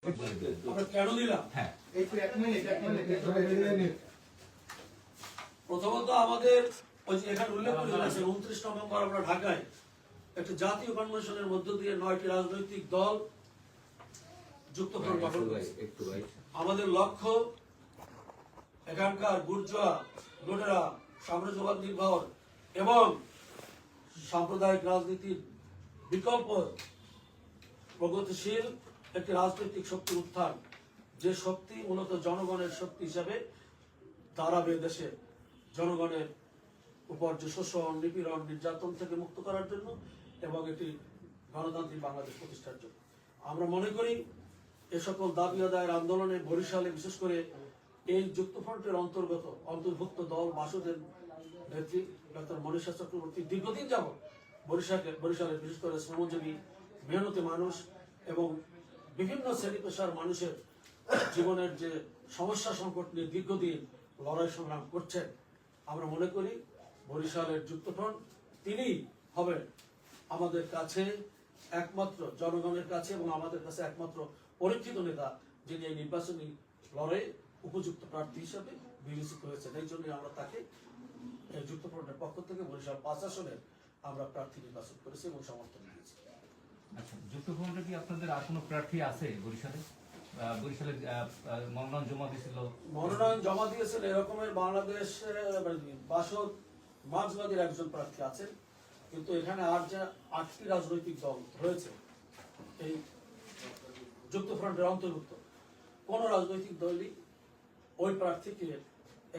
আমরা কেন দিলাম? হ্যাঁ, প্রথমত আমাদের ওই যে এখানে উল্লেখ করে আছে 29 নভেম্বর আমরা ঢাকায় একটা জাতীয় কনভেনশনের মধ্য দিয়ে 9টি রাজনৈতিক দল যুক্তফ্রন্ট গঠন করেছে। আমাদের লক্ষ্য এখানকার বুর্জোয়া, লুটেরা, সাম্রাজ্যবাদ নির্ভর এবং সাম্প্রদায়িক রাজনীতির বিকল্প প্রগতিশীল একটি রাজনৈতিক শক্তির উত্থান, যে শক্তি মূলত জনগণের শক্তি হিসাবে দাঁড়াবে দেশে জনগণের উপর যে শোষণ, নিপীড়ন, নির্যাতন থেকে মুক্ত করার জন্য এবং একটি গণতান্ত্রিক বাংলাদেশ প্রতিষ্ঠার জন্য। আমরা মনে করি এ সকল দাবি আদায়ের আন্দোলনে বরিশালে বিশেষ করে এই যুক্তফ্রন্টের অন্তর্ভুক্ত দল বাসদের নেত্রী ডক্টর মনীষা চক্রবর্তী দীর্ঘদিন যাবৎ বরিশালে বিশেষ করে শ্রমজীবী মেহনতি মানুষ এবং বিভিন্ন শ্রেণী পেশার মানুষের জীবনের যে সমস্যা সংকট নিয়ে দীর্ঘদিন লড়াই সংগ্রাম করছেন। আমরা মনে করি বরিশালের যুক্তফ্রন্ট তিনি হবেন আমাদের কাছে একমাত্র জনগণের কাছে এবং আমাদের কাছে একমাত্র পরীক্ষিত নেতা, যিনি এই নির্বাচনী লড়াইয়ে উপযুক্ত প্রার্থী হিসেবে বিবেচিত হয়েছেন। এই জন্য আমরা তাকে যুক্তফ্রন্টের পক্ষ থেকে বরিশাল 5 আসনের আমরা প্রার্থী নির্বাচন করেছি এবং সমর্থন দিয়েছি। আচ্ছা, যুক্তফ্রন্টে কি আপনাদের আর কোনো প্রার্থী আছে বরিশালে? বরিশালে মনোনয়ন জমা দিয়েছিল? মনোনয়ন জমা দিয়েছেন এরকমের বাংলাদেশ বাসদ মার্ক্সবাদীর একজন প্রার্থী আছেন, কিন্তু এখানে আর যে 8টি রাজনৈতিক দল রয়েছে এই যুক্তফ্রন্টের অন্তর্ভুক্ত, কোন রাজনৈতিক দলই ওই প্রার্থীকে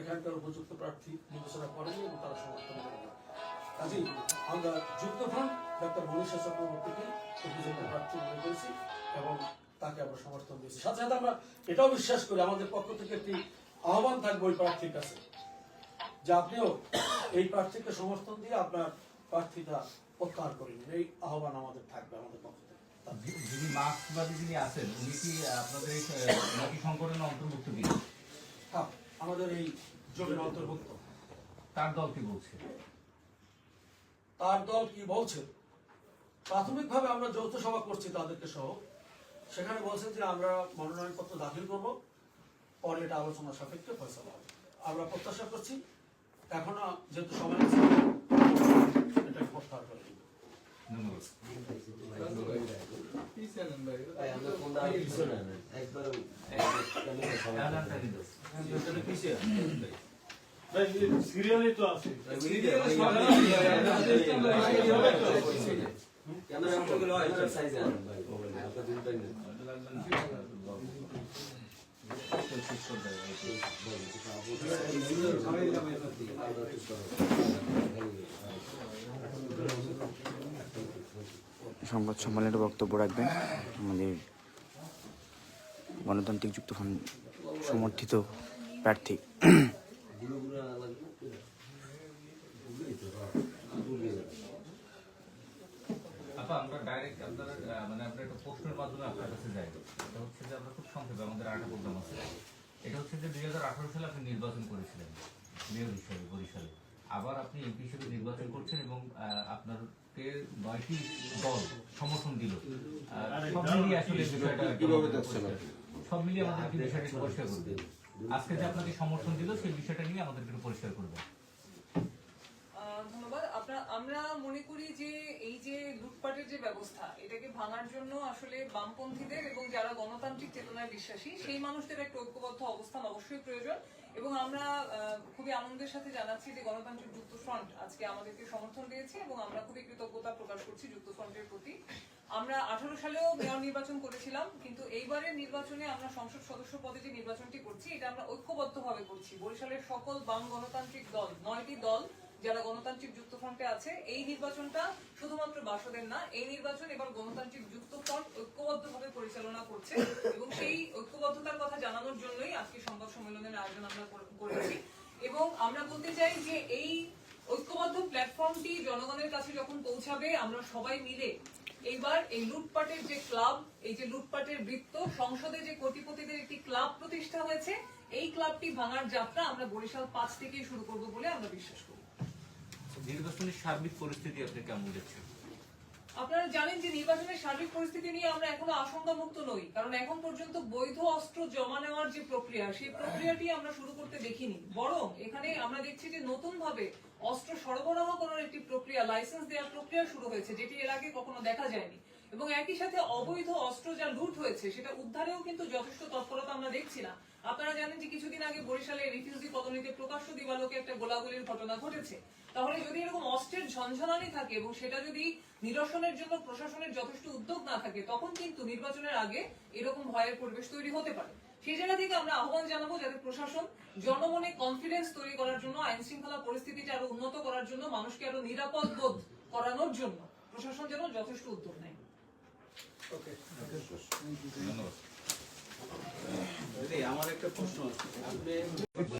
এখানকার উপযুক্ত প্রার্থী বিবেচনা করেনি এবং তারা সমর্থন করেনি। কাজেই আমরা যুক্তফ্রন্ট ডক্টর মনীষা চক্রবর্তীকে উপযুক্ত প্রার্থী মনে করেছি এবং তাকে আমরা সমর্থন দিয়েছি। সাথে সাথে আমরা এটাও বিশ্বাস করি, আমাদের পক্ষ থেকে একটি আহ্বান থাকবে ওই প্রার্থীর কাছে যে আপনিও এই প্রার্থীকে সমর্থন দিয়ে আপনার প্রার্থীটা প্রত্যাহার করে নিন। এই আহ্বান আমাদের থাকবে আমাদের পক্ষ থেকে। যিনি মার্ক্সবাদী যিনি আছেন উনি কি আপনাদের এই নাকি সংগঠনের অন্তর্ভুক্ত কি? হ্যাঁ, আমাদের এই জোটের অন্তর্ভুক্ত। তার দল কি বলছে? তার দল কি বলছে? প্রাথমিকভাবে আমরা যৌথ সভা করছি তাদেরকে সহ, সেখানে বলছেন যে আমরা মনোনয়নপত্র দাখিল করব, পরে এটা আলোচনা সাপেক্ষে ফয়সালা হবে। আমরা প্রত্যাশা করছি এখনো যেহেতু সময় আছে এটা প্রত্যাহার করে দিব। সিরিয়ালে তো আছে সংবাদ সম্মেলনে বক্তব্য রাখবেন আমাদের গণতান্ত্রিক যুক্তফ্রন্ট সমর্থিত প্রার্থী। আমরা ডাইরেক্ট আপনার মানে আমরা একটা প্রশ্নের মাধ্যমে আপনার কাছে যাই। এটা হচ্ছে যে আমরা খুব সংক্ষেপে আমাদের আরেকটা প্রোগ্রাম আছে। এটা হচ্ছে যে 2018 সালে আপনি নির্বাচন করেছিলেন মেয়র হিসেবে বরিশালে, আবার আপনি এমপি হিসেবে নির্বাচন করছেন এবং আপনাকে 9টি দল সমর্থন দিল। সব মিলিয়ে আসলে বিষয়টা সব মিলিয়ে আমাদেরকে বিষয়টা একটু পরিষ্কার করবে। আজকে যে আপনাকে সমর্থন দিল সেই বিষয়টা নিয়ে আমাদেরকে একটু পরিষ্কার করবেন। ধন্যবাদ। আমরা মনে করি যে এই যে লুটপাটের যে ব্যবস্থা, এটাকে ভাঙার জন্য আসলে বামপন্থীদের এবং যারা গণতান্ত্রিক চেতনায় বিশ্বাসী সেই মানুষদের একটা ঐক্যবদ্ধ অবস্থান অবশ্যই প্রয়োজন। এবং আমরা খুবই আনন্দের সাথে জানাচ্ছি যে গণতান্ত্রিক যুক্তফ্রন্ট আজকে আমাদেরকে সমর্থন দিয়েছে এবং আমরা খুবই কৃতজ্ঞতা প্রকাশ করছি যুক্তফ্রন্টের প্রতি। আমরা 18 সালেও মেয়র নির্বাচন করেছিলাম, কিন্তু এইবারের নির্বাচনে আমরা সংসদ সদস্য পদে যে নির্বাচনটি করছি এটা আমরা ঐক্যবদ্ধভাবে করছি। বরিশালের সকল বাম গণতান্ত্রিক দল, 9টি দল যারা গণতান্ত্রিক যুক্তফ্রন্টে আছে, এই নির্বাচনটা শুধুমাত্র বাসদের না, এই নির্বাচন এবার গণতান্ত্রিক যুক্তফ্রন্ট ঐক্যবদ্ধভাবে পরিচালনা করছে এবং সেই ঐক্যবদ্ধতার কথা জানানোর জন্যই আজকে সংবাদ সম্মেলনের আয়োজন আমরা করেছি। এবং আমরা বলতে চাই যে এই ঐক্যবদ্ধ প্ল্যাটফর্মটি জনগণের কাছে যখন পৌঁছাবে, আমরা সবাই মিলে এইবার এই লুটপাটের যে ক্লাব, এই যে লুটপাটের বৃত্ত, সংসদে যে কোটিপতিদের একটি ক্লাব প্রতিষ্ঠা হয়েছে, এই ক্লাবটি ভাঙার যাত্রা আমরা বরিশাল 5 থেকেই শুরু করব বলে আমরা বিশ্বাস করি। নির্বাচনের সার্বিক পরিস্থিতি আপনি কেমন দেখছেন? আপনারা জানেন যে নির্বাচনের সার্বিক পরিস্থিতি নিয়ে আমরা এখনো আশঙ্কা মুক্ত নই, কারণ এখন পর্যন্ত বৈধ অস্ত্র জমা নেওয়ার যে প্রক্রিয়া, সেই প্রক্রিয়াটি আমরা শুরু করতে দেখিনি। বরং এখানে আমরা দেখছি যে নতুন ভাবে অস্ত্র সরবরাহ করার একটি প্রক্রিয়া, লাইসেন্স দেওয়ার প্রক্রিয়া শুরু হয়েছে, যেটি এর আগে কখনো দেখা যায়নি। এবং একই সাথে অবৈধ অস্ত্র যা লুট হয়েছে সেটা উদ্ধারেও কিন্তু যথেষ্ট তৎপরতা আমরা দেখছি না। আপনারা জানেন যে কিছুদিন আগে বরিশালে রিফিউজি কলোনিতে প্রকাশ্য দিবালোকে একটা গোলাগুলির ঘটনা ঘটেছে। তাহলে যদি এরকম অস্ত্রের ঝনঝনানি থাকে এবং সেটা যদি নিরসনের জন্য প্রশাসনের যথেষ্ট উদ্যোগ না থাকে, তখন কিন্তু নির্বাচনের আগে এরকম ভয়ের পরিবেশ তৈরি হতে পারে। সেই জায়গা থেকে আমরা আহ্বান জানাবো যাতে প্রশাসন জনমনে কনফিডেন্স তৈরি করার জন্য, আইন শৃঙ্খলা পরিস্থিতিটা আরো উন্নত করার জন্য, মানুষকে আরো নিরাপদ বোধ করানোর জন্য প্রশাসন যেন যথেষ্ট উদ্যোগ নেয়। ধন্যবাদ। আমার একটা প্রশ্ন আছে, আপনি